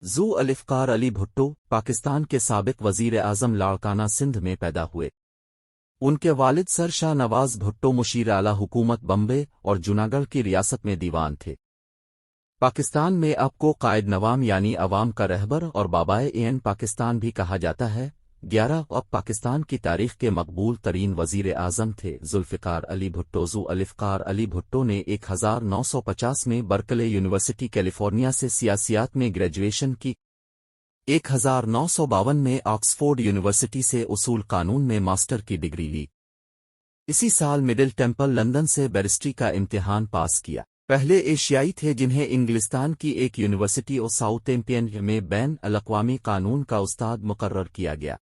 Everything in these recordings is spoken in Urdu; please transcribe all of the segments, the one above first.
ذو الافقار علی بھٹو پاکستان کے سابق وزیر اعظم لاڑکانہ سندھ میں پیدا ہوئے۔ ان کے والد سر شاہ نواز بھٹو مشیر اعلی حکومت بمبے اور جوناگڑھ کی ریاست میں دیوان تھے۔ پاکستان میں آپ کو قائد نوام یعنی عوام کا رہبر اور بابائے پاکستان بھی کہا جاتا ہے۔ 11 اب پاکستان کی تاریخ کے مقبول ترین وزیر اعظم تھے ذوالفقار علی بھٹو۔ ذو الافقار علی بھٹو نے 1950 میں برکلے یونیورسٹی کیلیفورنیا سے سیاسیات میں گریجویشن کی۔ 1952 میں آکسفورڈ یونیورسٹی سے اصول قانون میں ماسٹر کی ڈگری لی۔ اسی سال مڈل ٹیمپل لندن سے بیرسٹری کا امتحان پاس کیا۔ پہلے ایشیائی تھے جنہیں انگلستان کی ایک یونیورسٹی اور ساؤتھ ایمپین میں بین الاقوامی قانون کا استاد مقرر کیا گیا۔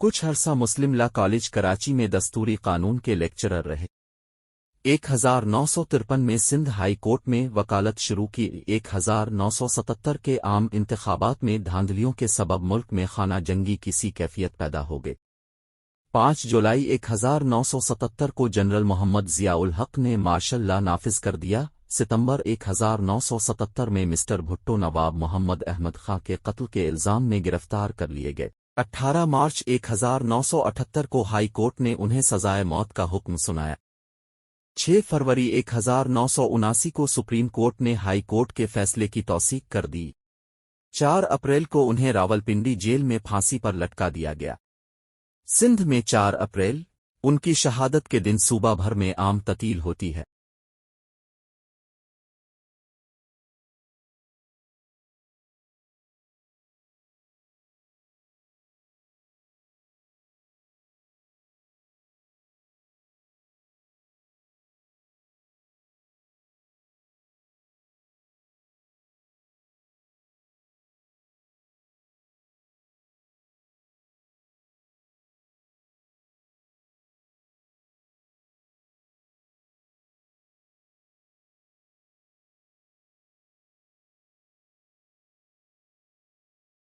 کچھ عرصہ مسلم لا کالج کراچی میں دستوری قانون کے لیکچرر رہے۔ 1953 میں سندھ ہائی کورٹ میں وکالت شروع کی۔ 1977 کے عام انتخابات میں دھاندلیوں کے سبب ملک میں خانہ جنگی کی سی کیفیت پیدا ہو گئی۔ 5 جولائی 1977 کو جنرل محمد ضیاء الحق نے مارشل لا نافذ کر دیا۔ ستمبر 1977 میں مسٹر بھٹو نواب محمد احمد خاں کے قتل کے الزام میں گرفتار کر لیے گئے۔ 18 مارچ 1978 کو ہائی کورٹ نے انہیں سزائے موت کا حکم سنایا۔ 6 فروری 1979 کو سپریم کورٹ نے ہائی کورٹ کے فیصلے کی توثیق کر دی۔ 4 اپریل کو انہیں راولپنڈی جیل میں پھانسی پر لٹکا دیا گیا۔ سندھ میں 4 اپریل ان کی شہادت کے دن صوبہ بھر میں عام تعطیل ہوتی ہے۔